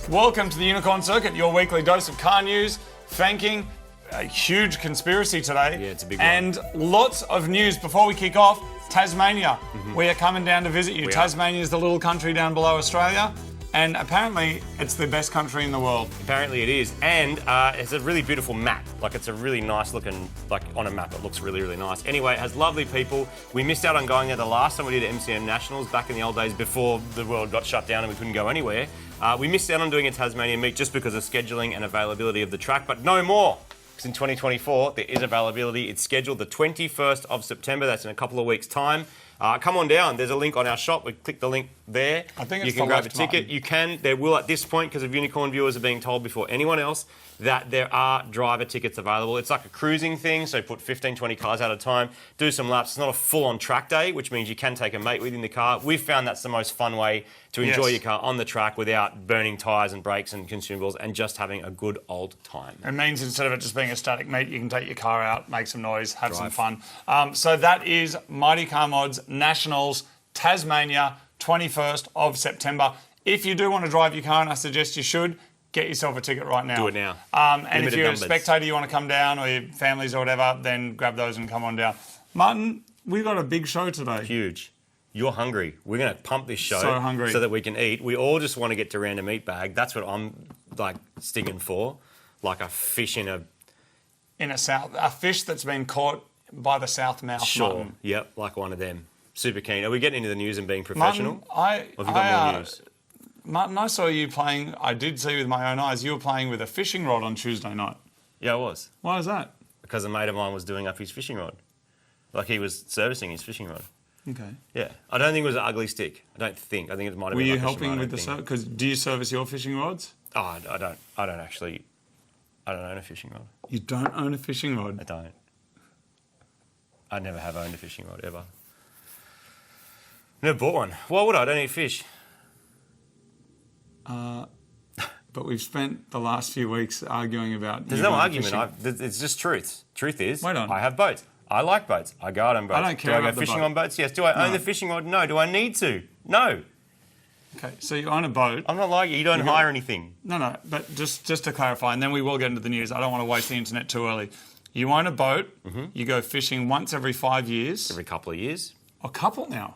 Welcome to the Unicorn Circuit, your weekly dose of car news. Fanking, a huge conspiracy today. Yeah, it's a big one. And lots of news. Before we kick off, Tasmania. We are coming down to visit you. Tasmania is the little country down below Australia. And apparently, it's the best country in the world. Apparently it is. And it's a really beautiful map. Like, it's a really nice looking, like, on a map, it looks really, really nice. Anyway, it has lovely people. We missed out on going there the last time we did MCM Nationals back in the old days before the world got shut down and we couldn't go anywhere. We missed out on doing a Tasmania meet just because of scheduling and availability of the track, but no more. Because in 2024, there is availability. It's scheduled the 21st of September. That's in a couple of weeks' time. Come on down. There's a link on our shop. We click the link there. I think it's you can grab a left, ticket. Martin. You can. There will, at this point, because of Unicorn viewers are being told before anyone else, that there are driver tickets available. It's like a cruising thing, so put 15, 20 cars at a time, do some laps. It's not a full-on track day, which means you can take a mate with in the car. We've found that's the most fun way to enjoy your car on the track without burning tyres and brakes and consumables and just having a good old time. It means instead of it just being a static meet, you can take your car out, make some noise, have some fun. So that is Mighty Car Mods Nationals, Tasmania, 21st of September. If you do want to drive your car, and I suggest you should, get yourself a ticket right now. Do it now. And Limited if you're numbers. a spectator, you want to come down, or your families or whatever, then grab those and come on down. Martin, we've got a big show today. Huge. You're hungry. We're going to pump this show So hungry. so that we can eat. We all just want to get to random meat bag. That's what I'm like sticking for. Like a fish in a... A fish that's been caught by the south mouth. Sure. Martin. Yep, like one of them. Super keen. Are we getting into the news and being professional? Martin, Or have you got more news? Martin, I saw you playing, I did see with my own eyes, you were playing with a fishing rod on Tuesday night. Yeah, I was. Why is that? Because a mate of mine was doing up his fishing rod. Like he was servicing his fishing rod. Okay. Yeah. I don't think it was an ugly stick. I don't think. I think it might have Were been you like a helping Shimano with the thing. service? Because do you service your fishing rods? Oh, I don't actually... I don't own a fishing rod. You don't own a fishing I rod? don't. I never have owned a fishing rod, ever. Never bought one. Why would I? I don't eat fish. But we've spent the last few weeks arguing about... There's no argument. It's just truth. Truth is, Wait on. I have boats. I like boats. I go out on boats. I don't care Do I about go the fishing boat. on boats? Yes. Do I own No. the fishing rod? No. Do I need to? No. Okay, so you own a boat. I'm not like you. You don't hire anything. No, but just to clarify, and then we will get into the news. I don't want to waste the internet too early. You own a boat. You go fishing once every 5 years. Every couple of years. A couple now.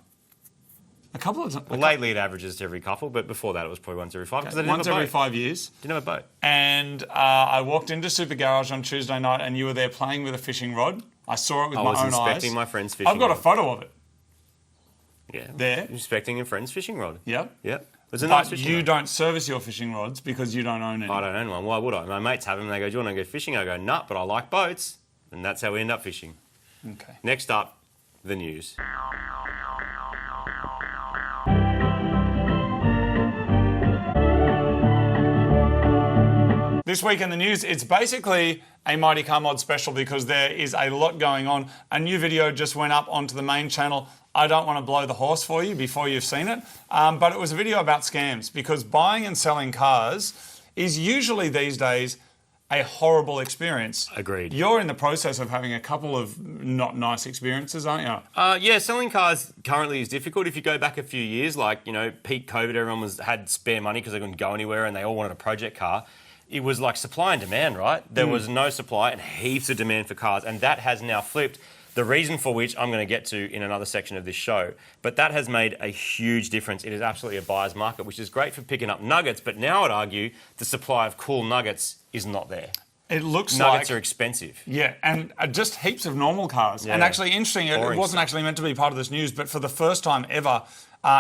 A couple of times. Well, lately it averages to every couple, but before that it was probably once every 5. Because I didn't Once have a every boat. 5 years. Didn't have a boat. And I walked into Super Garage on Tuesday night and you were there playing with a fishing rod. I saw it with I my was own inspecting eyes. my friend's fishing I've got a rod. photo of it. Yeah. There. Inspecting a friend's fishing rod. Yep. Yep. It's a nice But fishing you rod. don't service your fishing rods because you don't own any. I don't own one. Why would I? My mates have them. They go, do you want to go fishing? I go, nah, but I like boats. And that's how we end up fishing. Okay. Next up, the news. This week in the news, it's basically a Mighty Car Mod special because there is a lot going on. A new video just went up onto the main channel. I don't want to blow the horse for you before you've seen it, but it was a video about scams because buying and selling cars is usually these days a horrible experience. Agreed. You're in the process of having a couple of not nice experiences, aren't you? Yeah, selling cars currently is difficult. If you go back a few years, like, peak COVID, everyone had spare money because they couldn't go anywhere and they all wanted a project car. It was like supply and demand, right? There was no supply and heaps of demand for cars, and that has now flipped. The reason for which I'm going to get to in another section of this show. But that has made a huge difference. It is absolutely a buyer's market, which is great for picking up nuggets, but now I'd argue the supply of cool nuggets is not there. It looks Nuggets like... are expensive. Yeah, and just heaps of normal cars. Yeah. And actually, interesting, it Boring wasn't stuff. actually meant to be part of this news, but for the first time ever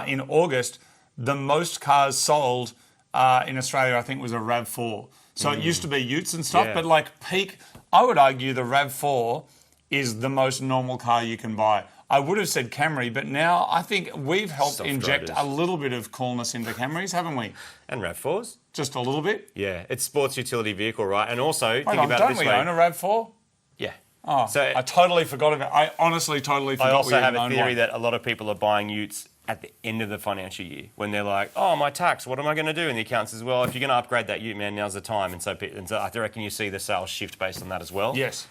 in August, the most cars sold in Australia, I think, was a RAV4. So it used to be utes and stuff, Yeah. but like peak, I would argue the RAV4 is the most normal car you can buy. I would have said Camry, but now I think we've helped Soft inject riders. a little bit of coolness into Camrys, haven't we? And RAV4s? Just a little bit. Yeah, it's sports utility vehicle, right? And also, Wait think on, about it don't this we way. own a RAV4? Yeah. Oh, So I totally forgot about it. I honestly totally forgot I also we have even a owned theory one. that a lot of people are buying utes at the end of the financial year when they're like, oh, my tax, what am I going to do? And the account says, well, if you're going to upgrade that ute, man, now's the time. And so I reckon you see the sales shift based on that as well. Yes.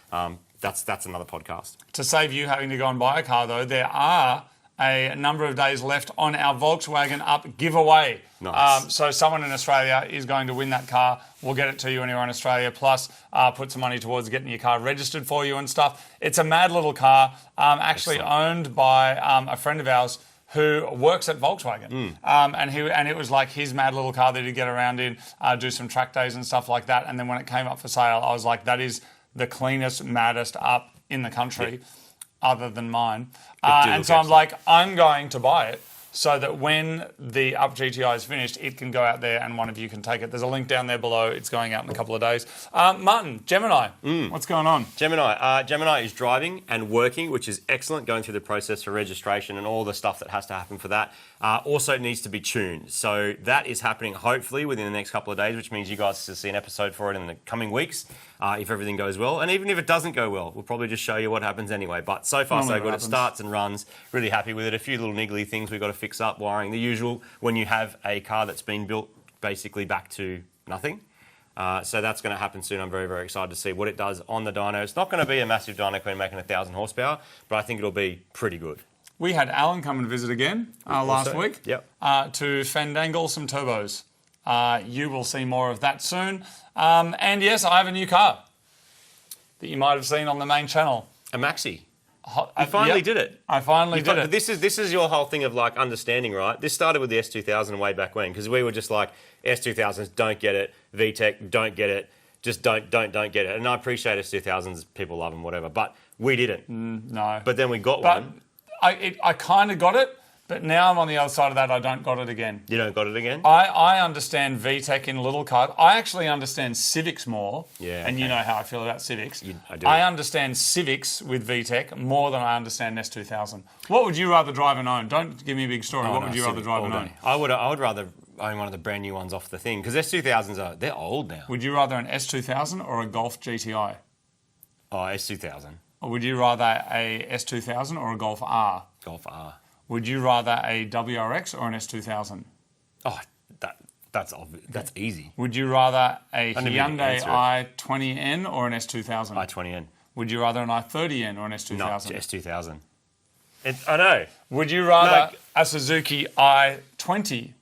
That's another podcast. To save you having to go and buy a car, though, there are a number of days left on our Volkswagen Up giveaway. Nice. So someone in Australia is going to win that car. We'll get it to you anywhere in Australia, plus put some money towards getting your car registered for you and stuff. It's a mad little car, actually owned by a friend of ours who works at Volkswagen. And it was like his mad little car that he'd get around in, do some track days and stuff like that. And then when it came up for sale, I was like, that is the cleanest, maddest Up in the country, other than mine. And so I'm like, I'm going to buy it so that when the Up GTI is finished, it can go out there and one of you can take it. There's a link down there below. It's going out in a couple of days. Martin, Gemini, what's going on? Gemini is driving and working, which is excellent, going through the process for registration and all the stuff that has to happen for that. Also needs to be tuned. So that is happening hopefully within the next couple of days, which means you guys will see an episode for it in the coming weeks if everything goes well. And even if it doesn't go well, we'll probably just show you what happens anyway. But so far so good. It starts and runs. Really happy with it. A few little niggly things we've got to fix up, wiring, the usual when you have a car that's been built basically back to nothing. So that's going to happen soon. I'm very, very excited to see what it does on the dyno. It's not going to be a massive dyno queen making 1,000 horsepower, but I think it'll be pretty good. We had Alan come and visit again last week to fandangle some turbos. You will see more of that soon. And yes, I have a new car that you might have seen on the main channel. A Maxi. You finally did it. I finally did it. This is your whole thing of like understanding, right? This started with the S2000 way back when, because we were just like, S2000s, don't get it. VTEC, don't get it. Just don't get it. And I appreciate S2000s, people love them, whatever. But we didn't. No. But then we got one. I kind of got it, but now I'm on the other side of that. I don't got it again. You don't got it again? I understand VTEC in little cars. I actually understand Civics more. Yeah. And you know how I feel about Civics. I do. I understand Civics with VTEC more than I understand S2000. What would you rather drive and own? Don't give me a big story. What would you rather drive and own? I would rather own one of the brand new ones off the thing, because S2000s they're old now. Would you rather an S2000 or a Golf GTI? Oh, S2000. Or would you rather a S2000 or a Golf R? Golf R. Would you rather a WRX or an S2000? Oh, that's obvious. That's easy. Would you rather a Hyundai i20N or an S2000? i20N. Would you rather an i30N or an S2000? No, S2000. I know. Would you rather a Suzuki i20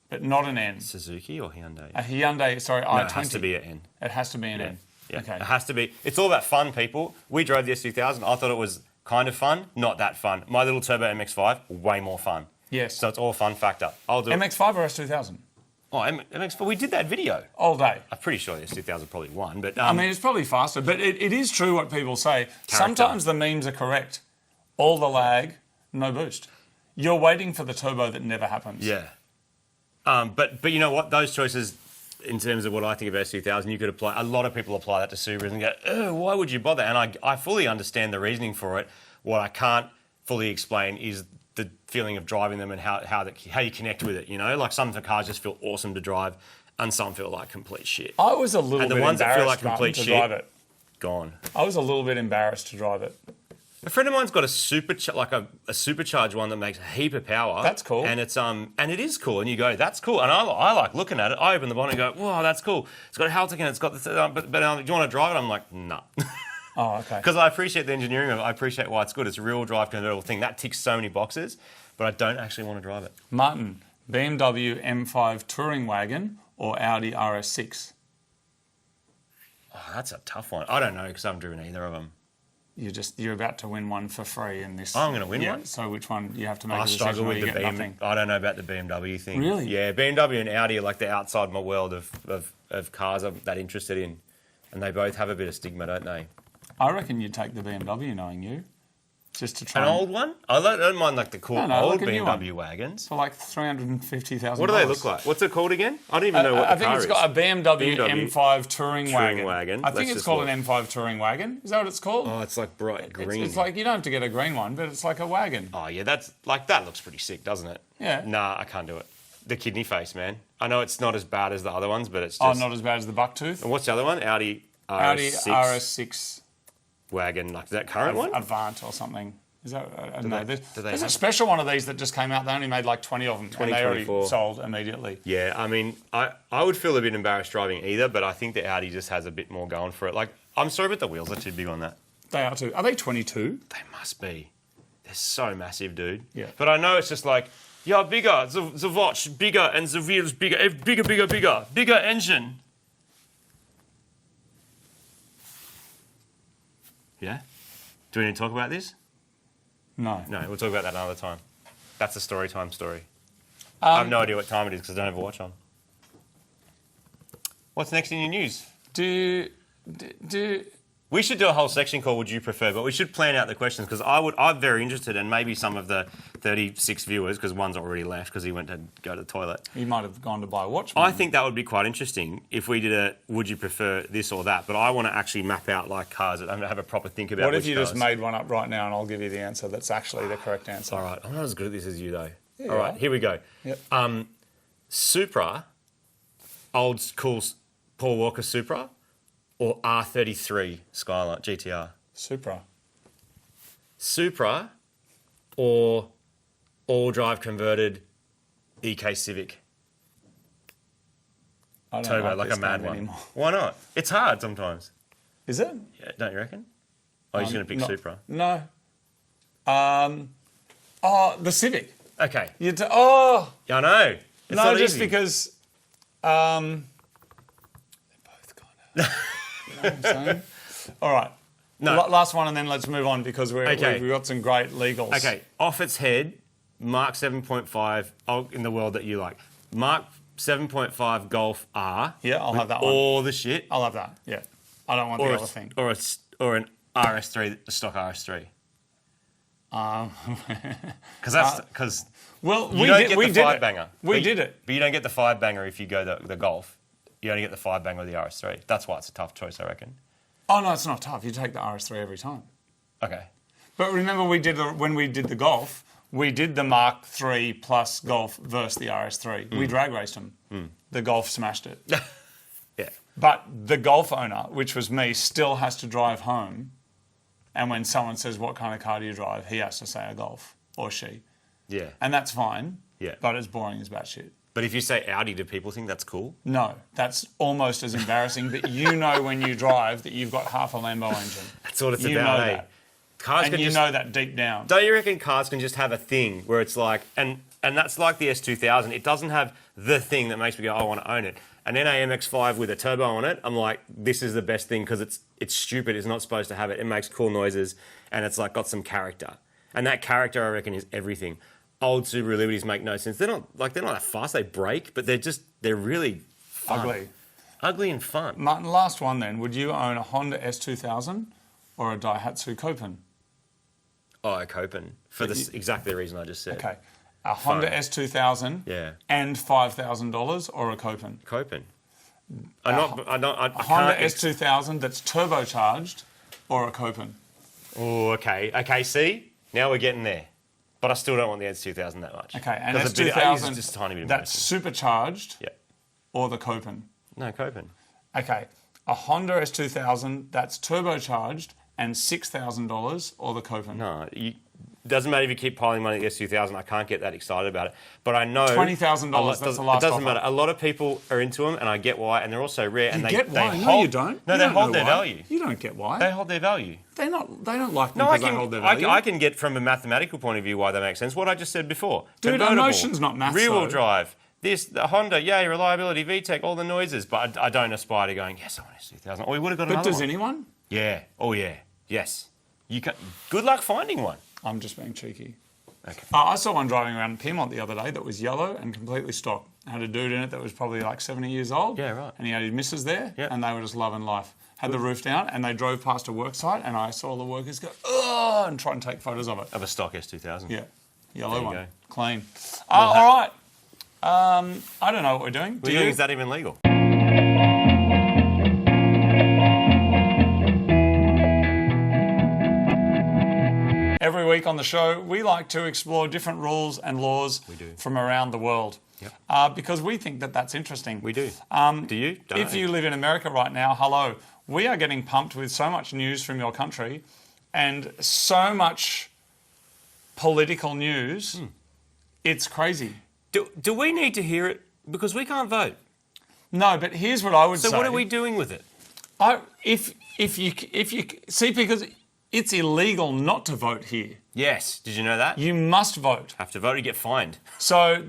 but not an N? Suzuki or Hyundai? A Hyundai, sorry, i20. It has to be an N. It has to be an N. Yeah. Okay. It has to be. It's all about fun, people. We drove the S2000. I thought it was kind of fun, not that fun. My little turbo MX-5, way more fun. Yes. So it's all fun factor. I'll do MX-5 or S2000? Oh, MX-5. We did that video. All day. I'm pretty sure the S2000 probably won, but I mean, it's probably faster, but it is true what people say. Sometimes the memes are correct. All the lag, no boost. You're waiting for the turbo that never happens. Yeah. But you know what? Those choices, in terms of what I think of S2000, you could apply. A lot of people apply that to Subarus and go, why would you bother? And I fully understand the reasoning for it. What I can't fully explain is the feeling of driving them and how you connect with it. You know, like some cars just feel awesome to drive, and some feel like complete shit. I was a little bit embarrassed that feel like complete to shit, drive it. Gone. I was a little bit embarrassed to drive it. A friend of mine's got a supercharged one that makes a heap of power. That's cool. And it's and it is cool. And you go, that's cool. And I like looking at it. I open the bonnet and go, wow, that's cool. It's got a Haltech and it's got this. But do you want to drive it? I'm like, nah. Oh, okay. Because I appreciate the engineering of it. I appreciate why it's good. It's a real drive convertible thing. That ticks so many boxes, but I don't actually want to drive it. Martin, BMW M5 touring wagon or Audi RS6? Oh, that's a tough one. I don't know because I haven't driven either of them. You're about to win one for free in this. I'm going to win one. So which one you have to make? I a decision struggle with where the you get BMW. nothing. I don't know about the BMW thing. Really? Yeah, BMW and Audi are like the outside my world of cars I'm that interested in, and they both have a bit of stigma, don't they? I reckon you'd take the BMW, knowing you, just to try. An old one? I don't mind like the cool old like BMW wagons. For like $350,000. What do they look like? What's it called again? I don't even know what the car is. I think it's got a BMW M5 touring wagon. I think it's called an M5 touring wagon. Is that what it's called? Oh, it's like bright green. It's like, you don't have to get a green one, but it's like a wagon. Oh, yeah, that looks pretty sick, doesn't it? Yeah. Nah, I can't do it. The kidney face, man. I know it's not as bad as the other ones, but it's just... Oh, not as bad as the bucktooth? And what's the other one? Audi RS6. Audi RS6. Wagon, like, is that current one? Avant or something. Is that? No, there's have a special one of these that just came out. They only made like 20 of them. And they already 24. sold immediately. Yeah, I mean, I would feel a bit embarrassed driving either, but I think the Audi just has a bit more going for it. Like, I'm sorry, but the wheels are too big on that. They are too. Are they 22? They must be. They're so massive, dude. Yeah. But I know it's just like, yeah, bigger, the watch bigger, and the wheels bigger, bigger engine. Yeah? Do we need to talk about this? No. No, we'll talk about that another time. That's a story time story. I have no idea what time it is because I don't have a watch on. What's next in your news? We should do a whole section called Would You Prefer, but we should plan out the questions because I'm very interested, and maybe some of the 36 viewers, because one's already left because he went to go to the toilet. He might have gone to buy a watch. I think that would be quite interesting if we did a Would You Prefer this or that, but I want to actually map out like cars and have a proper think about What if which you cars. just made one up right now and I'll give you the answer that's actually the correct answer? All right, I'm not as good at this as you though. Yeah, all right, here we go. Yep. Supra, old school Paul Walker Supra, or R33 Skyline GTR? Supra. Supra or all-drive converted EK Civic? I don't Turbo, like a this mad game one. anymore. Why not? It's hard sometimes. Is it? Yeah, don't you reckon? Oh, you're just going to pick Supra? No. The Civic. Okay. Yeah, I know. It's no, not just easy. because they're both kind of. You know what I'm saying? All right. No. Last one, and then let's move on because we've got some great legals. Okay, off its head, Mark 7.5 in the world that you like. Mark 7.5 Golf R. Yeah, I'll have that one. All the shit. I'll have that. Yeah. I don't want the other thing. Or an RS3, a stock RS3. Because well, you don't get the five banger. We did it. But you don't get the five banger if you go the Golf. You only get the five banger with the RS3. That's why it's a tough choice, I reckon. Oh no, it's not tough. You take the RS3 every time. Okay. But remember, when we did the Golf, we did the Mark III plus Golf versus the RS3. We drag raced them. The Golf smashed it. Yeah. But the Golf owner, which was me, still has to drive home. And when someone says, what kind of car do you drive? He has to say a Golf, or she. Yeah. And that's fine. Yeah. But it's boring as batshit. But if you say Audi, do people think that's cool? No, that's almost as embarrassing. But you know when you drive that you've got half a Lambo engine. That's what it's You about, know eh? that. Cars And can you just, know that deep down. Don't you reckon cars can just have a thing where it's like, and that's like the S2000. It doesn't have the thing that makes me go, I want to own it. An NA MX-5 with a turbo on it, I'm like, this is the best thing because it's stupid. It's not supposed to have it. It makes cool noises and it's like got some character. And that character, I reckon, is everything. Old Subaru Liberties make no sense. They're not that fast. They break, but they're really fun. Ugly and fun. Martin, last one then. Would you own a Honda S2000 or a Daihatsu Copen? Oh, a Copen. For exactly the reason I just said. Okay. A Honda S2000 and $5,000 or a Copen? Copen. A Honda S2000 that's turbocharged or a Copen? Oh, okay. Okay, see? Now we're getting there. But I still don't want the S2000 that much. Okay, and S2000 just a tiny bit that's supercharged or the Copen? No, Copen. Okay, a Honda S2000 that's turbocharged and $6,000 or the Copen? No, doesn't matter if you keep piling money at the S2000. I can't get that excited about it. But I know $20,000. That's the last It doesn't offer. matter. A lot of people are into them, and I get why. And they're also rare. And Get why? They No, hold, you don't. No, You they don't hold know their why. value. You don't get why. They hold their value. They don't like them No, because they hold their value. I can get from a mathematical point of view why they make sense. What I just said before. Dude, Convertible, emotion's not maths, rear-wheel though. drive. The Honda, reliability, VTEC, all the noises. But I don't aspire to going, yes, I want S2000. Or we would have got But another does one. anyone? Yeah. Oh, yeah. Yes. You can. Good luck finding one. I'm just being cheeky. Okay. I saw one driving around Piedmont the other day that was yellow and completely stock. Had a dude in it that was probably like 70 years old. Yeah, right. And he had his missus there, Yeah. and they were just loving life. Had the roof down, and they drove past a work site, and I saw the workers go, ugh, and try and take photos of it. Of a stock S2000. Yeah, yellow There you one, go. clean. All right. I don't know what we're doing. Do you? Is that even legal? Every week on the show, we like to explore different rules and laws from around the world. Yep. Because we think that that's interesting. We do. Do you? Don't If I? you live in America right now, hello. We are getting pumped with so much news from your country and so much political news. It's crazy. Do we need to hear it? Because we can't vote. No, but here's what I would say. So what are we doing with it? If you see, because it's illegal not to vote here. Yes. Did you know that? You must vote. Have to vote or get fined. So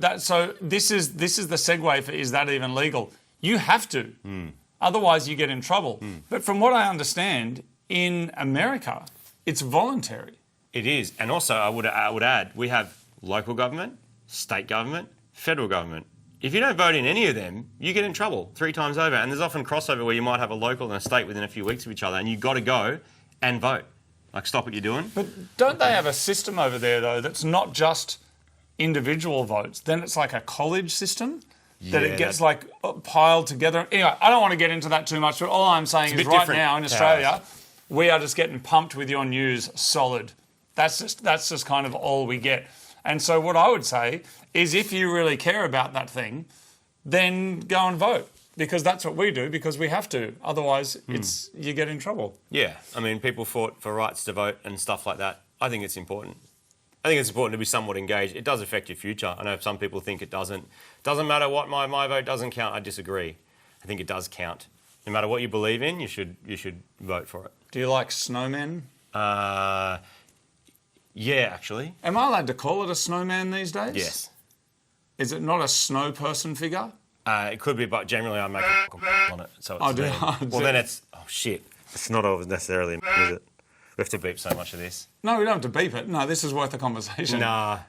this is the segue for, is that even legal? You have to. Otherwise you get in trouble. But from what I understand, in America, it's voluntary. It is. And also, I would add, we have local government, state government, federal government. If you don't vote in any of them, you get in trouble 3 times over. And there's often crossover where you might have a local and a state within a few weeks of each other, and you've got to go and vote. Like, stop what you're doing. But don't they have a system over there, though, that's not just individual votes? Then it's like a college system that it gets, like, piled together. Anyway, I don't want to get into that too much, but all I'm saying is right now in Australia, we are just getting pumped with your news solid. That's just kind of all we get. And so what I would say is if you really care about that thing, then go and vote. Because that's what we do, because we have to. Otherwise, you get in trouble. Yeah. I mean, people fought for rights to vote and stuff like that. I think it's important. I think it's important to be somewhat engaged. It does affect your future. I know some people think it doesn't. Doesn't matter what my vote doesn't count. I disagree. I think it does count. No matter what you believe in, you should vote for it. Do you like snowmen? Yeah, actually. Am I allowed to call it a snowman these days? Yes. Is it not a snow person figure? It could be, but generally I make a on it. So it's well, then it's... Oh, shit. It's not always necessarily, is it? We have to beep so much of this. No, we don't have to beep it. No, this is worth a conversation. Nah.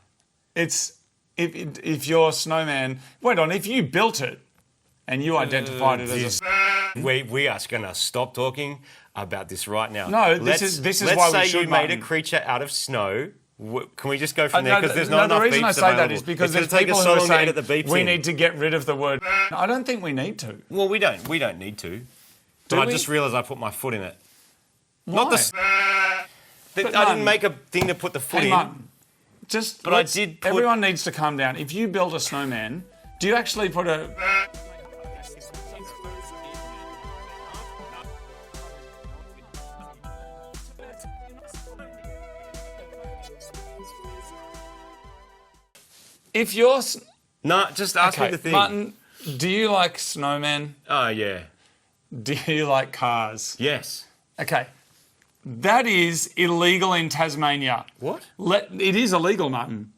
It's... If your snowman... Wait on, if you built it and you identified it as a... We are going to stop talking about this right now. No, this is why we should... Let's say you made a creature out of snow. Can we just go from there? Because there's not enough beeps available. The reason I say that is because there's people who are saying we need to get rid of the word. I don't think we need to. Well, we don't need to. But I just realised I put my foot in it. Why? Not the... I didn't make a thing to put the foot in. Martin, but I did put... Everyone needs to calm down. If you build a snowman, do you actually put a... If you're... No, just ask me the thing. Martin, do you like snowmen? Oh, yeah. Do you like cars? Yes. Okay. That is illegal in Tasmania. What? It is illegal, Martin.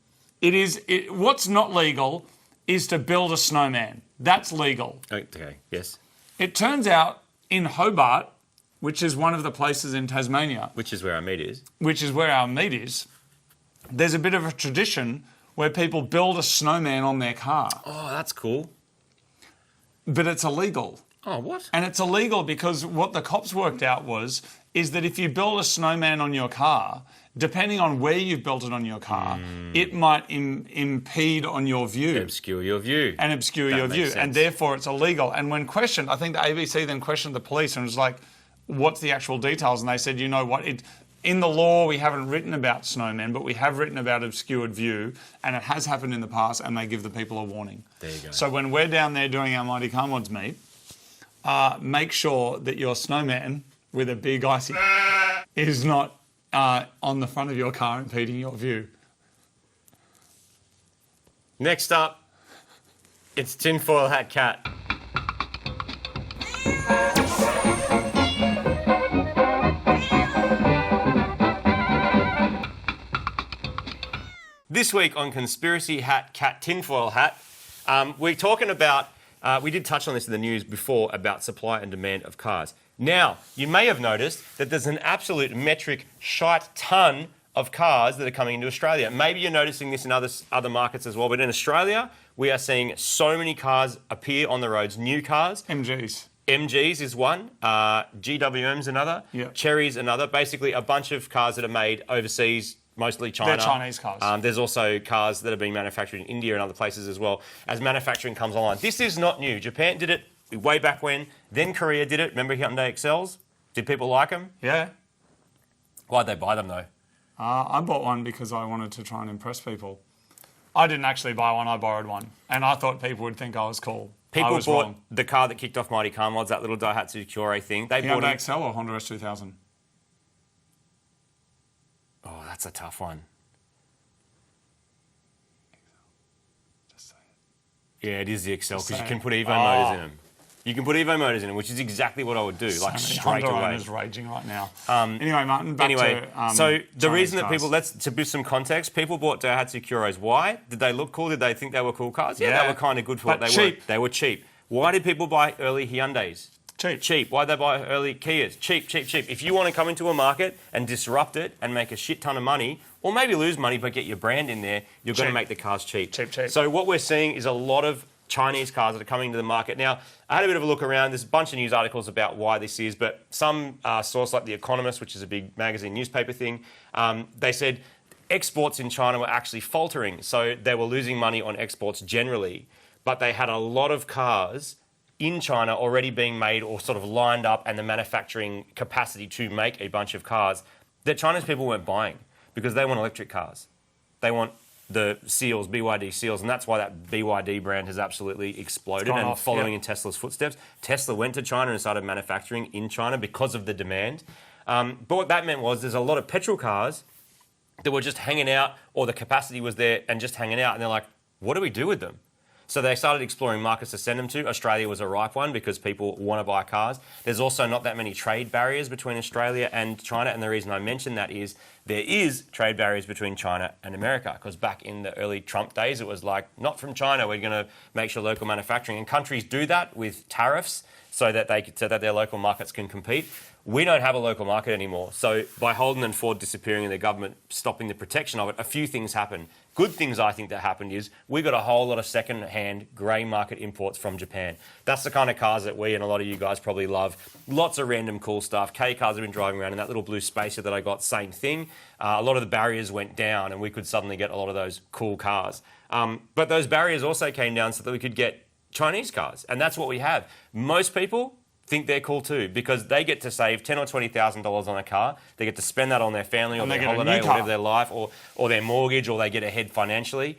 What's not legal is to build a snowman. That's legal. Okay, yes. It turns out in Hobart, which is one of the places in Tasmania... Which is where our meet is. There's a bit of a tradition where people build a snowman on their car. Oh, that's cool. But it's illegal. Oh, what? And it's illegal because what the cops worked out is that if you build a snowman on your car, depending on where you've built it on your car, it might impede on your view. Obscure your view. And obscure your view. Sense. And therefore it's illegal. And when questioned, I think the ABC then questioned the police and was like, what's the actual details? And they said, you know what, in the law, we haven't written about snowmen, but we have written about obscured view, and it has happened in the past, and they give the people a warning. There you go. So when we're down there doing our Mighty Car Mods meet, make sure that your snowman with a big icy is not on the front of your car impeding your view. Next up, it's Tinfoil Hat Cat. This week on Conspiracy Hat Cat Tinfoil Hat, we're talking about, we did touch on this in the news before, about supply and demand of cars. Now, you may have noticed that there's an absolute metric shite ton of cars that are coming into Australia. Maybe you're noticing this in other markets as well, but in Australia, we are seeing so many cars appear on the roads, new cars. MGs is one, GWM's another, Cherry's another, basically a bunch of cars that are made overseas, mostly China. They're Chinese cars. There's also cars that are being manufactured in India and other places as well, as manufacturing comes online. This is not new. Japan did it way back when. Then Korea did it. Remember Hyundai Excels? Did people like them? Yeah. Why'd they buy them, though? I bought one because I wanted to try and impress people. I didn't actually buy one. I borrowed one. And I thought people would think I was cool. People bought the car that kicked off Mighty Car Mods, that little Daihatsu Kure thing. They bought Hyundai Excel or Honda S2000? Oh, that's a tough one. Just say it. Yeah, it is the Excel because you can put Evo motors in them. You can put Evo motors in it, which is exactly what I would do, like straight away. Honda is raging right now. Anyway, Martin, back to so the Chinese reason that cars. people, to give some context, people bought Daihatsu Curos. Why? Did they look cool? Did they think they were cool cars? Yeah, they were kind of good for what they were. They were cheap. Why did people buy early Hyundais? Cheap. Why did they buy early Kias? Cheap. If you want to come into a market and disrupt it and make a shit ton of money, or maybe lose money but get your brand in there, you're going to make the cars cheap. Cheap. So what we're seeing is a lot of Chinese cars that are coming to the market. Now, I had a bit of a look around. There's a bunch of news articles about why this is, but some source like The Economist, which is a big magazine newspaper thing, they said exports in China were actually faltering. So they were losing money on exports generally, but they had a lot of cars in China already being made or sort of lined up, and the manufacturing capacity to make a bunch of cars that Chinese people weren't buying because they want electric cars. They want the Seals, BYD Seals, and that's why that BYD brand has absolutely exploded and following in Tesla's footsteps. Tesla went to China and started manufacturing in China because of the demand. But what that meant was there's a lot of petrol cars that were just hanging out, or the capacity was there and just hanging out, and they're like, what do we do with them? So they started exploring markets to send them to. Australia was a ripe one because people want to buy cars. There's also not that many trade barriers between Australia and China, and the reason I mention that is there is trade barriers between China and America, because back in the early Trump days, it was like, not from China, we're going to make sure local manufacturing. And countries do that with tariffs so that their local markets can compete. We don't have a local market anymore. So by Holden and Ford disappearing and the government stopping the protection of it, a few things happened. Good things I think that happened is we got a whole lot of second-hand grey market imports from Japan. That's the kind of cars that we and a lot of you guys probably love. Lots of random cool stuff. K cars have been driving around in that little blue Spacer that I got, same thing. A lot of the barriers went down and we could suddenly get a lot of those cool cars. But those barriers also came down so that we could get Chinese cars, and that's what we have. Most people think they're cool too because they get to save $10,000 or $20,000 on a car. They get to spend that on their family or their holiday or whatever their life or their mortgage, or they get ahead financially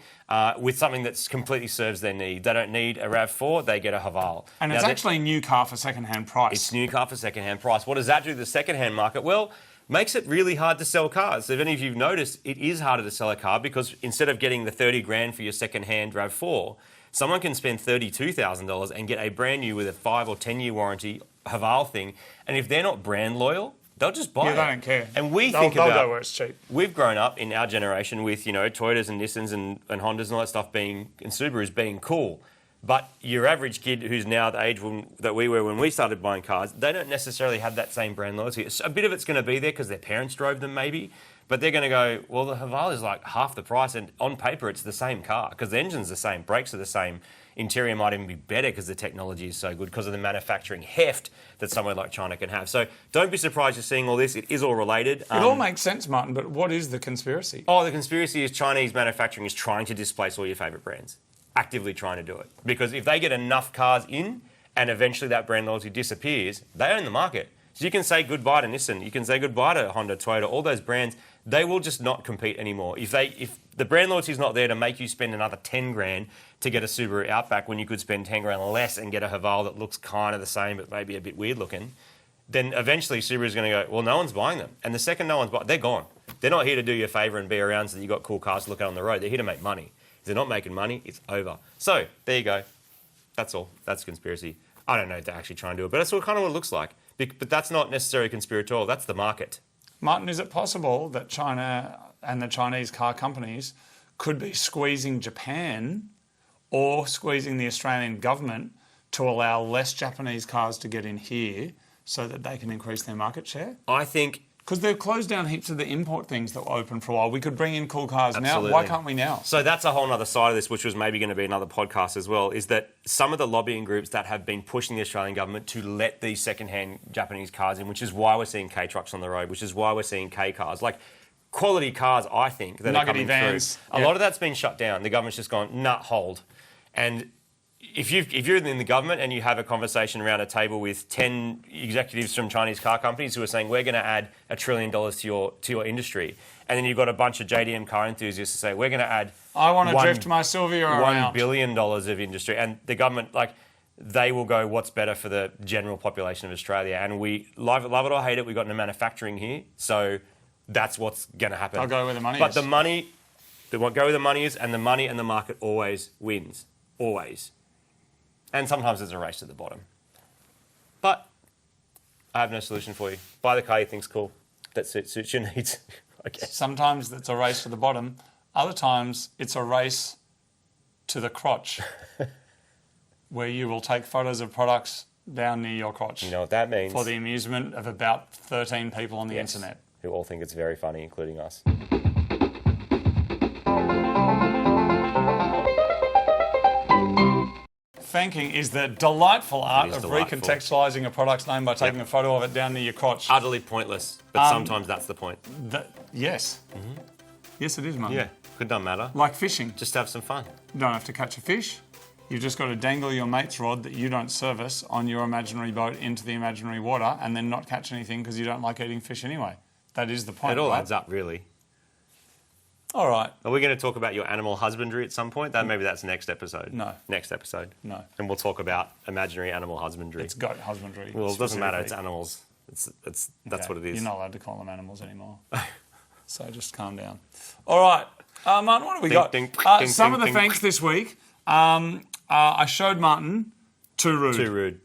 with something that completely serves their need. They don't need a RAV4, they get a Haval. And it's actually a new car for second-hand price. It's new car for second-hand price. What does that do to the second-hand market? Well, makes it really hard to sell cars. If any of you have noticed, it is harder to sell a car because instead of getting the 30 grand for your second-hand RAV4, someone can spend $32,000 and get a brand new with a 5 or 10 year warranty Haval thing, and if they're not brand loyal, they'll just buy it. They don't care. And they'll go where it's cheap. We've grown up in our generation with Toyotas and Nissans and Hondas and all that stuff and Subarus being cool. But your average kid who's now the age that we were when we started buying cars, they don't necessarily have that same brand loyalty. A bit of it's going to be there because their parents drove them maybe, but they're going to go, well, the Haval is like half the price, and on paper it's the same car because the engine's the same, brakes are the same, interior might even be better because the technology is so good because of the manufacturing heft that somewhere like China can have. So don't be surprised you're seeing all this. It is all related. It all makes sense, Martin, but what is the conspiracy? Oh, the conspiracy is Chinese manufacturing is trying to displace all your favourite brands, actively trying to do it. Because if they get enough cars in and eventually that brand loyalty disappears, they own the market. So you can say goodbye to Nissan, you can say goodbye to Honda, Toyota, all those brands. They will just not compete anymore. If the brand loyalty is not there to make you spend another 10 grand to get a Subaru Outback when you could spend 10 grand less and get a Haval that looks kind of the same but maybe a bit weird looking, then eventually Subaru's going to go, well, no one's buying them. And the second no one's buying, they're gone. They're not here to do you a favour and be around so that you've got cool cars to look at on the road. They're here to make money. If they're not making money, it's over. So there you go. That's all. That's conspiracy. I don't know if they're actually trying to do it, but that's kind of what it looks like. But that's not necessarily conspiratorial. That's the market. Martin, is it possible that China and the Chinese car companies could be squeezing Japan or squeezing the Australian government to allow less Japanese cars to get in here so that they can increase their market share? I think... Because they've closed down heaps of the import things that were open for a while. We could bring in cool cars Absolutely. now. Why can't we now? So that's a whole other side of this, which was maybe going to be another podcast as well, is that some of the lobbying groups that have been pushing the Australian government to let these second-hand Japanese cars in, which is why we're seeing K-trucks on the road, which is why we're seing K-cars. Like, quality cars, I think, that are coming vans. through. A lot of that's been shut down. The government's just gone, nah, hold. And if you're in the government and you have a conversation around a table with 10 executives from Chinese car companies who are saying, we're going to add $1 trillion to your industry, and then you've got a bunch of JDM car enthusiasts who say, we're going to add... I want to drift my Silvia around. $1 billion of industry. And the government, like, they will go, what's better for the general population of Australia? And we love it or hate it, we've got no manufacturing here, so that's what's going to happen. I'll go where the money is. But the money, they won't go where the money is, and the money and the market always wins. Always. And sometimes there's a race to the bottom. But I have no solution for you. Buy the car you think's cool. That suits your needs, I guess. Sometimes it's a race to the bottom. Other times it's a race to the crotch, where you will take photos of products down near your crotch. You know what that means? For the amusement of about 13 people on the internet. Who all think it's very funny, including us. Fanking is the delightful art of delightful. recontextualising a product's name by taking a photo of it down near your crotch. Utterly pointless, but sometimes that's the point. Yes. Yes, it is, mate. Yeah, it doesn't matter. Like fishing. Just have some fun. You don't have to catch a fish. You've just got to dangle your mate's rod that you don't service on your imaginary boat into the imaginary water and then not catch anything because you don't like eating fish anyway. That is the point, It all right? adds up, really. All right. Are we going to talk about your animal husbandry at some point? Maybe that's next episode. No. Next episode. No. And we'll talk about imaginary animal husbandry. It's goat husbandry. Well, it doesn't matter. It's specifically. animals. That's what it is. You're not allowed to call them animals anymore. So just calm down. All right. Martin, what have we got? Ding, Some ding, of the ding. thanks this week. I showed Martin Too Rude. Too rude.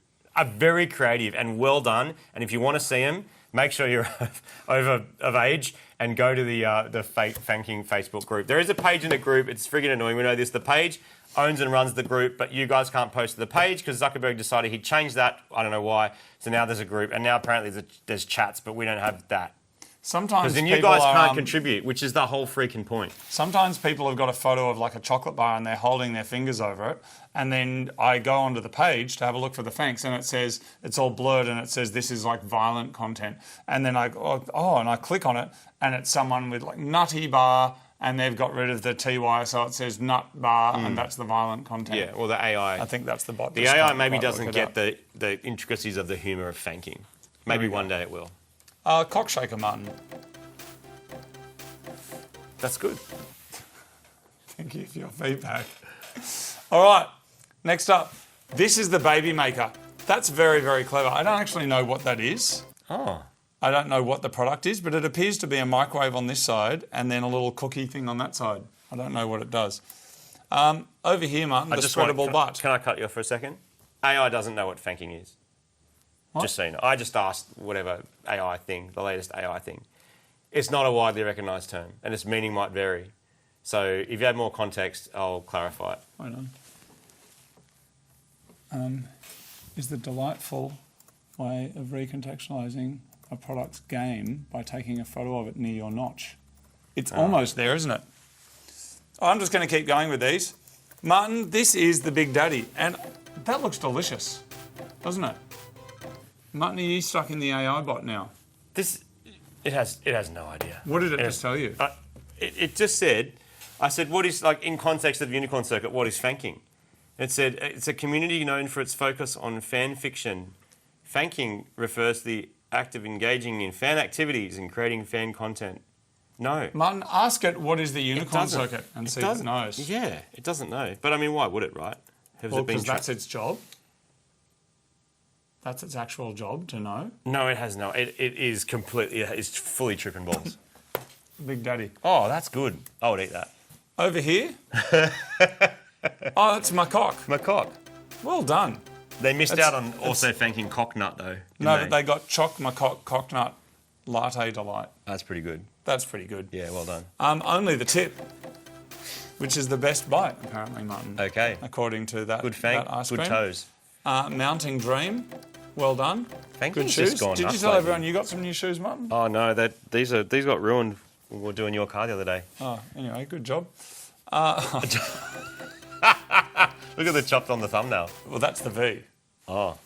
Very creative and well done. And if you want to see them, make sure you're over of age and go to the Fanking Facebook group. There is a page in the group. It's friggin' annoying. We know this. The page owns and runs the group, but you guys can't post to the page because Zuckerberg decided he'd change that. I don't know why. So now there's a group, and now apparently there's chats, but we don't have that. Sometimes Because then you people guys are, can't contribute, which is the whole freaking point. Sometimes people have got a photo of like a chocolate bar and they're holding their fingers over it. And then I go onto the page to have a look for the thanks and it says, it's all blurred and it says this is like violent content. And then I go, and I click on it and it's someone with like nutty bar and they've got rid of the TY so it says nut bar and that's the violent content. Yeah, well, the AI. I think that's the bot. The AI maybe doesn't get the intricacies of the humour of Fanking. Maybe one day it will. Cockshaker, Martin. That's good. Thank you for your feedback. All right, next up. This is the baby maker. That's very, very clever. I don't actually know what that is. Oh. I don't know what the product is, but it appears to be a microwave on this side and then a little cookie thing on that side. I don't know what it does. Over here, Martin, the spreadable butt. Can I cut you off for a second? AI doesn't know what Fanking is. What? Just so you know. I just asked whatever AI thing, the latest AI thing. It's not a widely recognised term, and its meaning might vary. So if you have more context, I'll clarify it. Hold on. Is the delightful way of recontextualising a product's game by taking a photo of it near your notch. It's almost there, isn't it? I'm just going to keep going with these. Martin, this is the Big Daddy, and that looks delicious, doesn't it? Martin, are you stuck in the AI bot now? It has no idea. What did it just tell you? It just said, I said, what is, like, in context of the Unicorn Circuit, what is Fanking? It said, it's a community known for its focus on fan fiction. Fanking refers to the act of engaging in fan activities and creating fan content. No. Martin, ask it what is the Unicorn Circuit and see if it knows. Yeah, it doesn't know. But, I mean, why would it, right? Well, because that's its job. That's its actual job to know. No, it has no. It is completely, it's fully tripping balls. Big Daddy. Oh, that's good. I would eat that. Over here. Oh, that's my cock. My cock. Well done. They missed out on also Fanking cocknut, though. But they got choc my cocknut latte delight. That's pretty good. That's pretty good. Yeah, well done. Only the tip, which is the best bite, apparently, Martin. Okay. According to that. Good Fank, that ice good cream. toes. Mounting Dream. Well done. Fanking's Good shoes. just gone Did you nuts tell lately. everyone you got some new shoes, Martin? Oh no, these got ruined. We were doing your car the other day. Oh, anyway, good job. Look at the chopped on the thumbnail. Well, that's the V. Oh,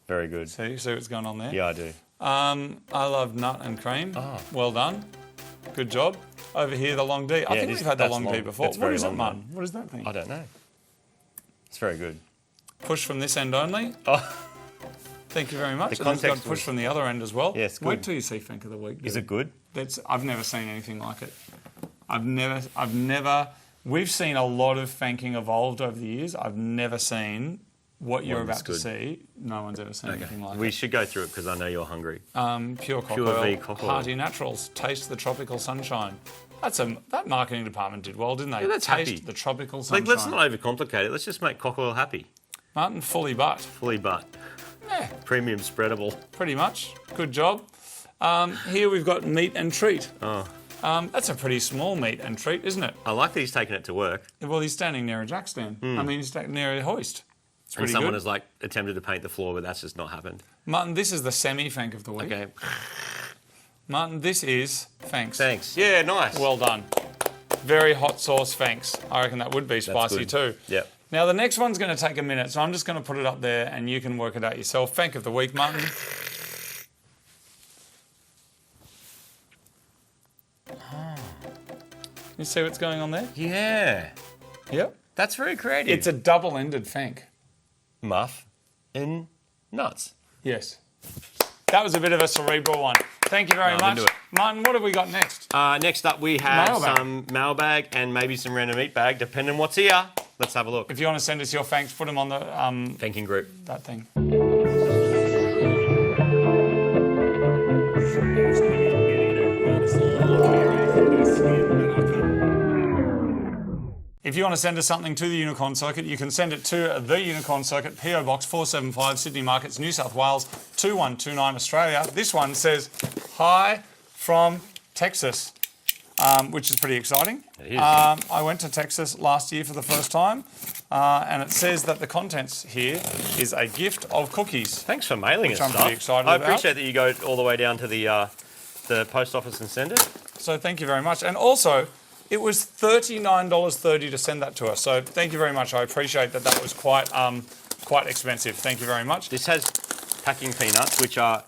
very good. See what's going on there? Yeah, I do. I love nut and cream. Well done. Good job. Over here, the long D. I think we've had the long D before. It's What very is it, long, Martin? What is that thing? I don't know. It's very good. Push from this end only. Oh, Thank you very much. The And it's got context push was- from the other end as well. Yes, good. Wait till you see Fank of the Week. is dude. it good? I've never seen anything like it. I've never. We've seen a lot of Fanking evolved over the years. I've never seen what you're One that's about to good. see. No one's ever seen anything like We it. should go through it because I know you're hungry. Pure cock Pure oil, V cock oil. Hearty Naturals, taste the tropical sunshine. That marketing department did well, didn't they? Yeah, that's taste happy. the tropical sunshine. Like, let's not overcomplicate it. Let's just make cock oil happy. Martin, fully butt. Fully butt. Yeah, Premium spreadable. pretty much. Good job. Here we've got meat and treat. Oh. That's a pretty small meat and treat, isn't it? I like that he's taking it to work. Well, he's standing near a jack stand. I mean, he's standing near a hoist. It's And pretty someone good. has like attempted to paint the floor, but that's just not happened. Martin, this is the semi-fank of the week. Okay. Martin, this is fanks. Thanks. Yeah, nice. Well done. Very hot sauce fanks. I reckon that would be spicy too. Yep. Now, the next one's going to take a minute, so I'm just going to put it up there and you can work it out yourself. Fank of the week, Martin. You see what's going on there? Yeah. Yep. That's very creative. It's a double-ended fank. muff and nuts. Yes. That was a bit of a cerebral one. Thank you very I'm much. into it. Martin, what have we got next? Next up, we have Mailbag. some mailbag and maybe some random meat bag, depending on what's here. Let's have a look. If you want to send us your fanks, put them on the Fanking group. that thing. If you want to send us something to the Unicorn Circuit, you can send it to the Unicorn Circuit, PO Box 475, Sydney Markets, New South Wales, 2129 Australia. This one says, "Hi from Texas," which is pretty exciting. It is. I went to Texas last year for the first time, and it says that the contents here is a gift of cookies. Thanks for mailing us I'm stuff. pretty excited I about. appreciate that you go all the way down to the post office and send it. So thank you very much. And also, it was $39.30 to send that to us. So thank you very much. I appreciate that. That was quite expensive. Thank you very much. This has packing peanuts, which are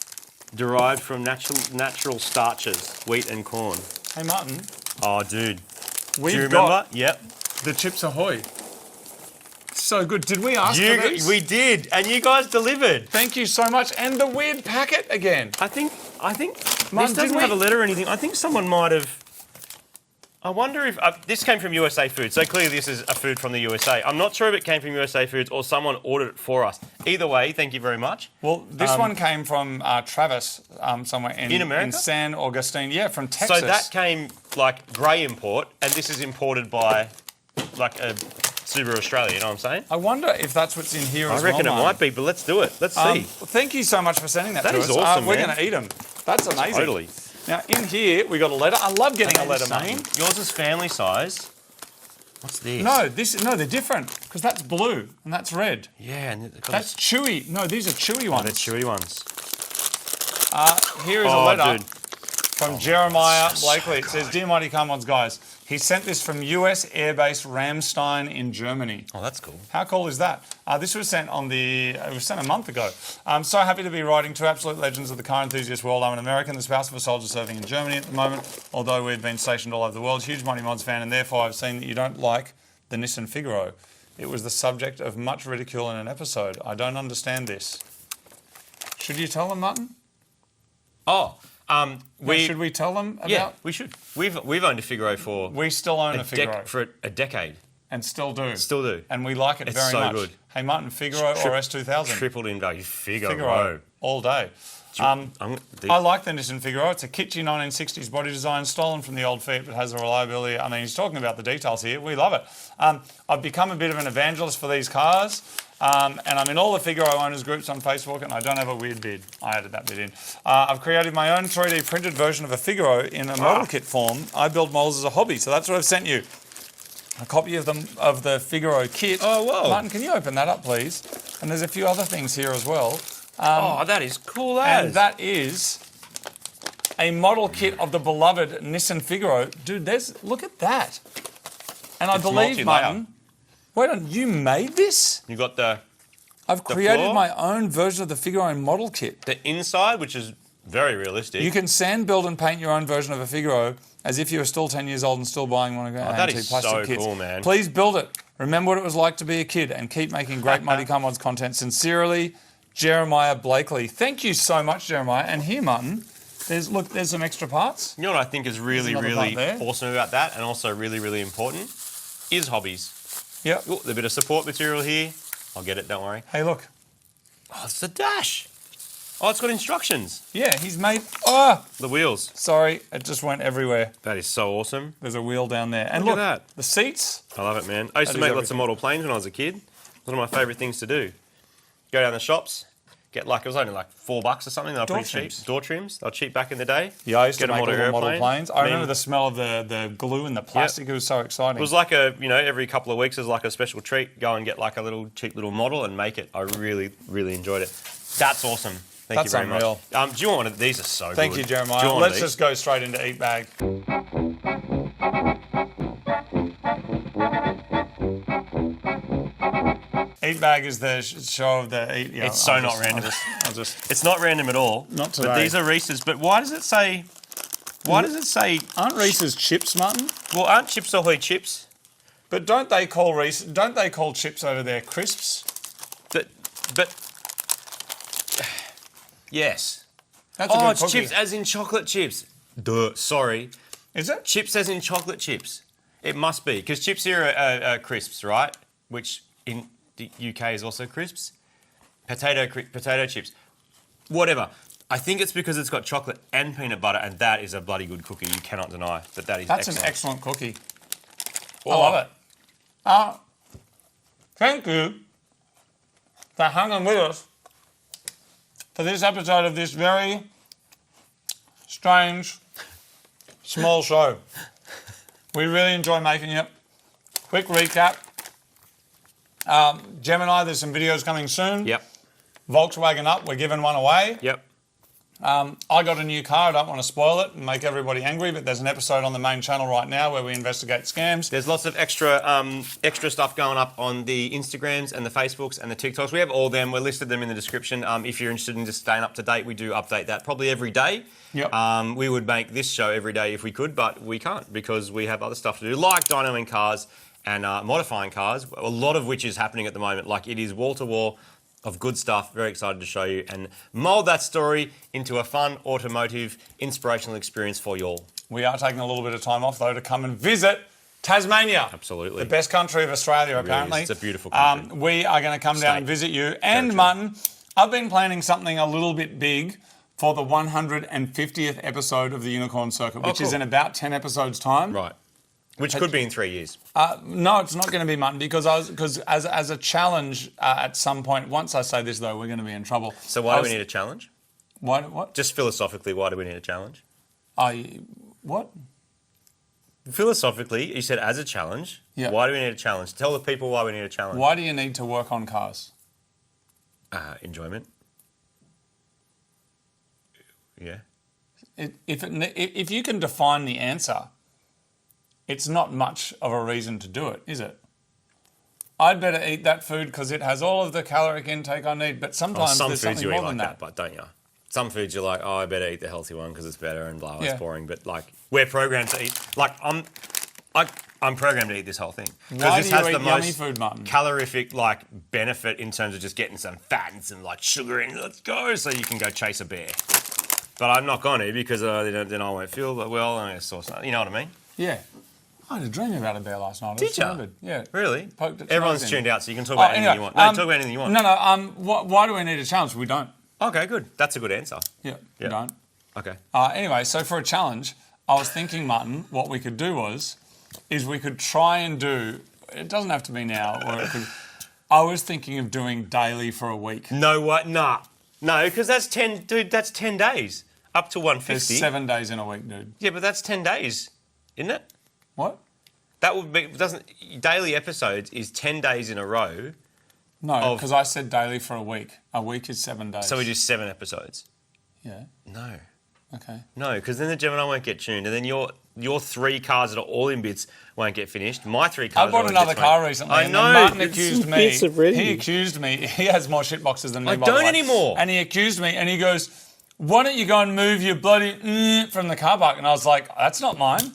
derived from natural starches, wheat and corn. Hey, Martin, Oh, dude. we've Do you remember? got Yep. the Chips Ahoy. So good. Did we ask for these? We did, and you guys delivered. Thank you so much. And the weird packet again. I think Martin, this doesn't did have a we- letter or anything. I think someone might have. I wonder if this came from USA Foods. So clearly this is a food from the USA. I'm not sure if it came from USA Foods or someone ordered it for us. Either way, thank you very much. Well, this one came from Travis somewhere In America? in San Augustine. Yeah, from Texas. So that came like grey import, and this is imported by like a Subaru Australia. You know what I'm saying? I wonder if that's what's in here I as well, reckon it Martin. might be, but let's do it. Let's see. Thank you so much for sending that That to is us. awesome, We're man. going to eat them. That's amazing. Totally. Now, in here, we got a letter. I love getting a letter, Same. Martin. Yours is family size. What's this? No, they're different because that's blue and that's red. Yeah, and it's got That's chewy. No, these are chewy ones. the chewy ones. Here is a Oh, letter dude. from Jeremiah Blakely. It says, "Dear Mighty Come-Ons guys, he sent this from US Airbase Ramstein in Germany." Oh, that's cool. How cool is that? This was sent it was sent a month ago. I'm so happy to be writing two absolute legends of the car enthusiast world. I'm an American, the spouse of a soldier serving in Germany at the moment, although we've been stationed all over the world. Huge Mighty Mods fan, and therefore I've seen that you don't like the Nissan Figaro. It was the subject of much ridicule in an episode. I don't understand this. Should you tell them, Martin? Oh, Should we tell them about? yeah, we should. We've owned a Figaro for We still own a Figaro for a decade. and still do. Still do. And we like it It's very so much. good. Hey, Martin, Figaro or S2000? Tripled in value. Figaro. Figaro all day. I like the Nissan Figaro. It's a kitschy 1960s body design, stolen from the old Fiat, but has the reliability. I mean, he's talking about the details here. We love it. I've become a bit of an evangelist for these cars, and I'm in all the Figaro owners groups on Facebook, and I don't have a weird bid. I added that bit in. I've created my own 3D printed version of a Figaro in a model kit form. I build models as a hobby, so that's what I've sent you. A copy of the Figaro kit. Oh, whoa. Martin, can you open that up, please? And there's a few other things here as well. Oh, that is cool as. And that is a model kit of the beloved Nissan Figaro. Dude, look at that. And I believe, multi-layer. Martin, wait on, you made this? You got the I've created floor? my own version of the Figaro model kit. inside, which is very realistic. You can sand, build, and paint your own version of a Figaro as if you were still 10 years old and still buying one of our that antique is plastic so kits. cool, man. Please build it. Remember what it was like to be a kid and keep making great Mighty Come-Ons content. Sincerely, Jeremiah Blakely. Thank you so much, Jeremiah. And here, Martin, there's some extra parts. You know what I think is really, There's another really part there. awesome about that, and also really, really important, is hobbies. Yep. Oh, there's a bit of support material here. I'll get it, don't worry. Hey, look. Oh, it's the dash. Oh, it's got instructions. Yeah, he's made... Oh, The wheels. sorry, it just went everywhere. That is so awesome. There's a wheel down there. And Look look, at that. the seats. I love it, man. I used That to is make lots everything. of model planes when I was a kid. One of my favourite things to do. Go down the shops, Get like, it was only like $4 or something. They were pretty trims. cheap. Door trims. They were cheap back in the day. Yeah, I used to Get 'em make onto little model airplanes. planes. I remember the smell of the glue and the plastic. It was so exciting. It was like every couple of weeks, it was like a special treat. Go and get like a little cheap little model and make it. I really, really enjoyed it. That's awesome. Thank you very unreal. much. Do you want one of these? Are so Thank good. you, Do you Jeremiah. want Let's these? just go straight into Eat Bag. Eat Bag is the show of the eat. Yeah, It's so not random. I'll just. It's not random at all. Not today. But these are Reese's. But why does it say? Why does it say? Aren't Reese's chips, Martin? Well, aren't Chips Ahoy chips? But don't they call Reese? Don't they call chips over there crisps? But yes. That's a good It's cookie. chips as in chocolate chips. Duh. Sorry. Is it? Chips as in chocolate chips. It must be because chips here are crisps, right? Which in the UK is also crisps. Potato chips. Whatever. I think it's because it's got chocolate and peanut butter, and that is a bloody good cookie. You cannot deny that is That's excellent. an excellent cookie. Oh. I love it. Thank you for hanging with us for this episode of this very strange, small show. We really enjoy making it. Quick recap. Gemini, there's some videos coming soon. Yep. Volkswagen Up, we're giving one away. Yep. I got a new car. I don't want to spoil it and make everybody angry, but there's an episode on the main channel right now where we investigate scams. There's lots of extra stuff going up on the Instagrams and the Facebooks and the TikToks. We have all them. We listed them in the description. If you're interested in just staying up to date, we do update that probably every day. Yep. We would make this show every day if we could, but we can't because we have other stuff to do, like dynoing cars and modifying cars, a lot of which is happening at the moment. Like, it is wall to wall of good stuff. Very excited to show you and mould that story into a fun, automotive, inspirational experience for you all. We are taking a little bit of time off, though, to come and visit Tasmania. Absolutely. The best country of Australia, apparently. It's a beautiful country. We are going to come down and visit you. And, Martin, I've been planning something a little bit big for the 150th episode of the Unicorn Circuit, which is in about 10 episodes' time. Right. Which could be in 3 years. No, it's not going to be, Martin, because as a challenge at some point, once I say this, though, we're going to be in trouble. So why do we need a challenge? What? Just philosophically, why do we need a challenge? What? Philosophically, you said as a challenge. Yeah. Why do we need a challenge? Tell the people why we need a challenge. Why do you need to work on cars? Enjoyment. Yeah. If you can define the answer, it's not much of a reason to do it, is it? I'd better eat that food because it has all of the caloric intake I need, but sometimes some there's foods something you more eat than like that. that, but don't you? Some foods you're like, oh, I better eat the healthy one because it's better and blah, Yeah. it's boring. But like, we're programmed to eat. Like, I'm programmed to eat this whole thing Why this do you has eat the yummy most food, Martin? calorific like benefit in terms of just getting some fat and some like sugar in. Let's go, so you can go chase a bear. But I'm not going to because then I won't feel well. And I sauce. You know what I mean? Yeah. I had a dream about a bear last night. Did ya? Yeah. Really? Poked its Everyone's nose in. tuned out, so you can talk about anything you want. No, talk about anything you want. No. Why do we need a challenge? We don't. Okay, good. That's a good answer. Yeah, we Yeah. don't. Okay. Anyway, so for a challenge, I was thinking, Martin, what we could do is we could try and do. It doesn't have to be now, or it could. I was thinking of doing daily for a week. No, what? Nah. No, because that's 10, dude, that's 10 days. Up to 150. There's 7 days in a week, dude. Yeah, but that's 10 days, isn't it? What? That would be, daily episodes is 10 days in a row. No, because I said daily for a week. A week is 7 days. So we do 7 episodes. Yeah. No. Okay. No, because then the Gemini won't get tuned, and then your 3 cars that are all in bits won't get finished. My 3 cars. I bought another car recently. I and know. then Martin It's accused me. bits already. He accused me. He has more shit boxes than me. I by the don't way. anymore. And he accused me, and he goes, "Why don't you go and move your bloody from the car park?" And I was like, "That's not mine."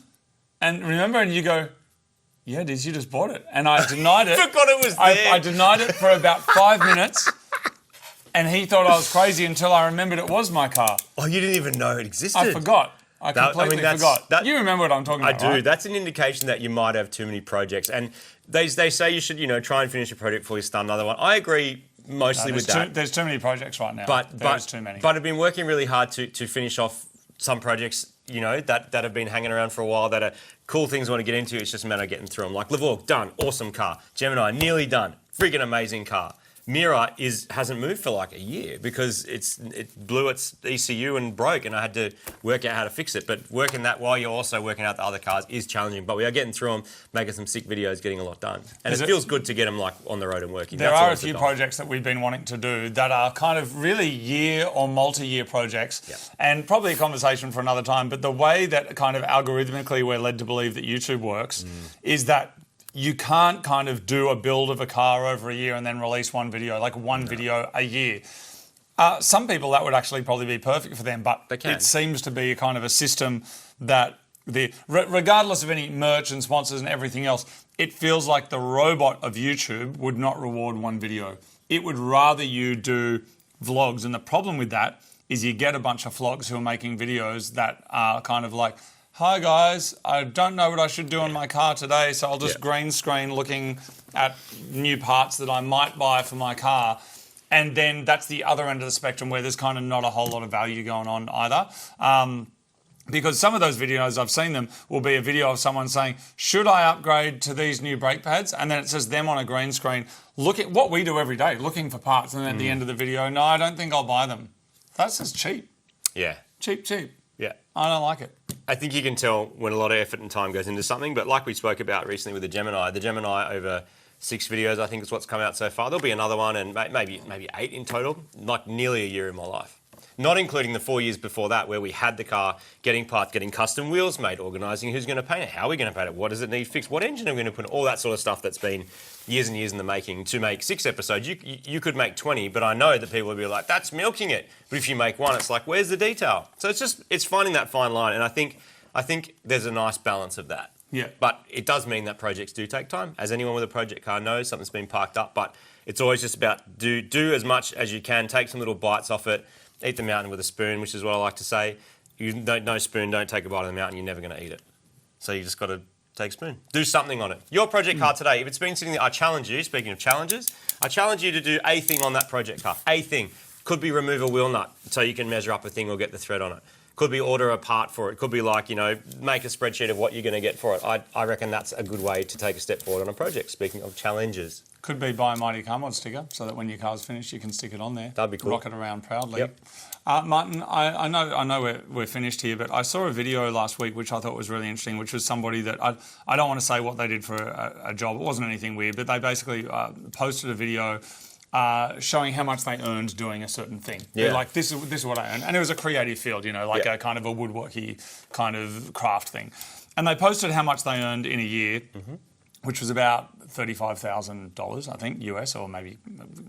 And remember, and you go, "Yeah, it is. You just bought it." And I denied it. Forgot it was there. I denied it for about 5 minutes. And he thought I was crazy until I remembered it was my car. Oh, you didn't even know it existed. I forgot. I completely forgot. You remember what I'm talking I about, do. right? That's an indication that you might have too many projects. And they say you should, try and finish a project before you start another one. I agree mostly with that. There's too many projects right now. But There's too many. But I've been working really hard to finish off some projects, that have been hanging around for a while that are cool things I want to get into. It's just a matter of getting through them. Like Levorg, done. Awesome car. Gemini, nearly done. Freaking amazing car. mirror hasn't moved for like a year because it blew its ECU and broke, and I had to work out how to fix it. But working that while you're also working out the other cars is challenging. But we are getting through them, making some sick videos, getting a lot done, and it feels good to get them like on the road and working. There are a few projects that we've been wanting to do that are kind of really year or multi-year projects, and probably a conversation for another time. But the way that kind of algorithmically we're led to believe that YouTube works is that you can't kind of do a build of a car over a year and then release one video, like one video a year. Some people, that would actually probably be perfect for them, but it seems to be a kind of a system that, regardless of any merch and sponsors and everything else, it feels like the robot of YouTube would not reward one video. It would rather you do vlogs, and the problem with that is you get a bunch of vlogs who are making videos that are kind of like, hi guys, I don't know what I should do in my car today, so I'll just green screen looking at new parts that I might buy for my car. And then that's the other end of the spectrum where there's kind of not a whole lot of value going on either. Because some of those videos, I've seen them, will be a video of someone saying, should I upgrade to these new brake pads? And then it says them on a green screen, look at what we do every day, looking for parts. And then at the end of the video, no, I don't think I'll buy them. That's just cheap. Yeah. Cheap. Yeah. I don't like it. I think you can tell when a lot of effort and time goes into something, but like we spoke about recently with the Gemini over 6 videos, I think is what's come out so far. There'll be another one and maybe 8 in total, like nearly a year in my life. Not including the 4 years before that where we had the car, getting parts, getting custom wheels made, organising who's going to paint it, how are we going to paint it, what does it need fixed, what engine are we going to put in, all that sort of stuff that's been years and years in the making. To make 6 episodes, you could make 20, but I know that people will be like, that's milking it. But if you make one, it's like, where's the detail? So it's finding that fine line, and I think there's a nice balance of that. Yeah. But it does mean that projects do take time. As anyone with a project car knows, something's been parked up, but it's always just about do as much as you can, take some little bites off it, eat the mountain with a spoon, which is what I like to say. No spoon, don't take a bite of the mountain, you're never going to eat it. So you just got to take a spoon. Do something on it. Your project car today, if it's been sitting there, I challenge you, speaking of challenges, I challenge you to do a thing on that project car. A thing. Could be remove a wheel nut so you can measure up a thing or get the thread on it. Could be order a part for it. Could be like, make a spreadsheet of what you're going to get for it. I reckon that's a good way to take a step forward on a project, speaking of challenges. Could be buy a Mighty Car Mod sticker so that when your car's finished, you can stick it on there. That'd be cool. Rock it around proudly. Yep. Martin, I know we're finished here, but I saw a video last week which I thought was really interesting, which was somebody that I don't want to say what they did for a job. It wasn't anything weird, but they basically posted a video showing how much they earned doing a certain thing. Yeah. They're like, this is what I earned. And it was a creative field, a kind of a woodworky kind of craft thing. And they posted how much they earned in a year, which was about $35,000, I think, US or maybe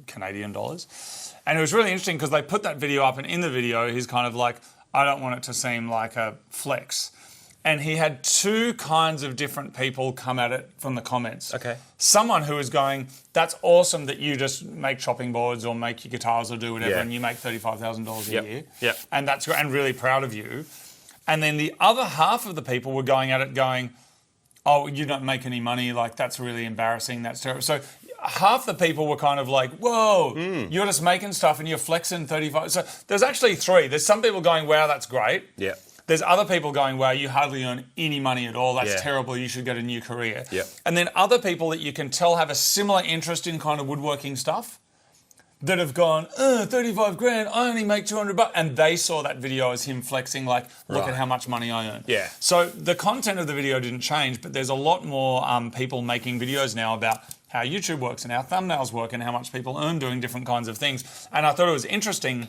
Canadian dollars. And it was really interesting because they put that video up, and in the video, he's kind of like, I don't want it to seem like a flex. And he had 2 kinds of different people come at it from the comments. Okay. Someone who was going, that's awesome that you just make chopping boards or make your guitars or do whatever, and you make $35,000 a year. Yep. And that's great, and really proud of you. And then the other half of the people were going at it going, oh, you don't make any money, like that's really embarrassing, that's terrible. So half the people were kind of like, whoa, you're just making stuff and you're flexing 35. So there's actually 3. There's some people going, wow, that's great. Yeah. There's other people going, wow, you hardly earn any money at all. That's terrible. You should get a new career. Yeah. And then other people that you can tell have a similar interest in kind of woodworking stuff that have gone, 35 grand, I only make $200. And they saw that video as him flexing, like, look at how much money I earn. Yeah. So the content of the video didn't change, but there's a lot more people making videos now about how YouTube works and how thumbnails work and how much people earn doing different kinds of things. And I thought it was interesting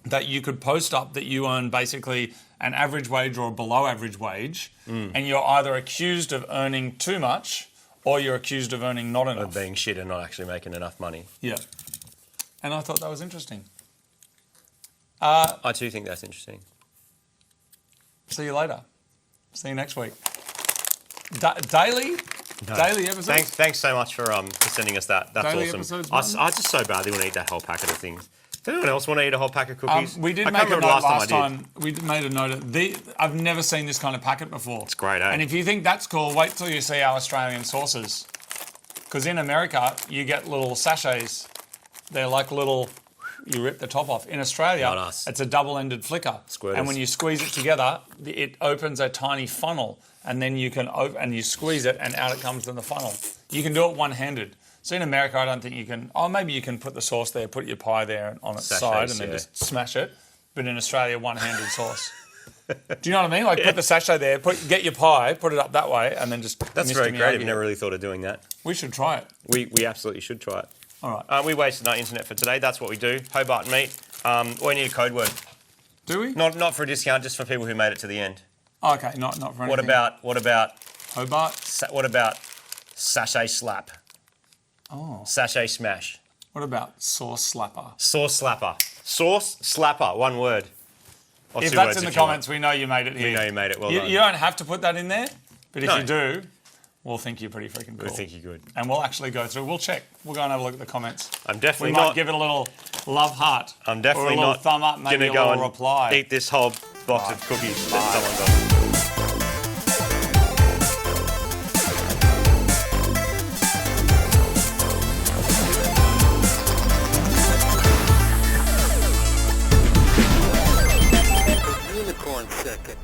that you could post up that you earn basically an average wage or a below average wage, and you're either accused of earning too much or you're accused of earning not enough. Of being shit and not actually making enough money. Yeah. And I thought that was interesting. I too think that's interesting. See you later. See you next week. Daily episodes? Thanks so much for sending us that. That's Daily awesome. episodes, I just so badly want to eat that whole packet of things. Does anyone else want to eat a whole pack of cookies? We did I make can't a remember note last time. We made a note of I've never seen this kind of packet before. It's great, eh? And if you think that's cool, wait till you see our Australian sauces. Because in America, you get little sachets. They're like little, you rip the top off. In Australia, it's a double-ended flicker. Squirters. And when you squeeze it together, it opens a tiny funnel. And then you can you squeeze it, and out it comes in the funnel. You can do it one-handed. So in America, I don't think you can. Oh, maybe you can put the sauce there, put your pie there on its Sachets, side, and then just smash it. But in Australia, one-handed sauce. Do you know what I mean? Like put the sachet there, get your pie, put it up that way, and then just. That's very creative. Never really thought of doing that. We should try it. We absolutely should try it. All right. We wasted our internet for today. That's what we do. Hobart meat. We need a code word. Do we? Not for a discount, just for people who made it to the end. Oh, okay, not for anything. What about Hobart? What about sachet slap? Oh. Sachet smash. What about sauce slapper? Sauce slapper. Sauce slapper. One word. Or If two that's words in the if you want. comments, we know you made it here. We know you made it. Well done. You don't have to put that in there, but if No. you do, we'll think you're pretty freaking cool. We think you're good. And we'll actually go through. We'll check. We'll go and have a look at the comments. I'm definitely We might not. give it a little love heart. I'm definitely or a little not thumb up, maybe gonna a go little and reply. eat this whole box of cookies that someone got. Unicorn second.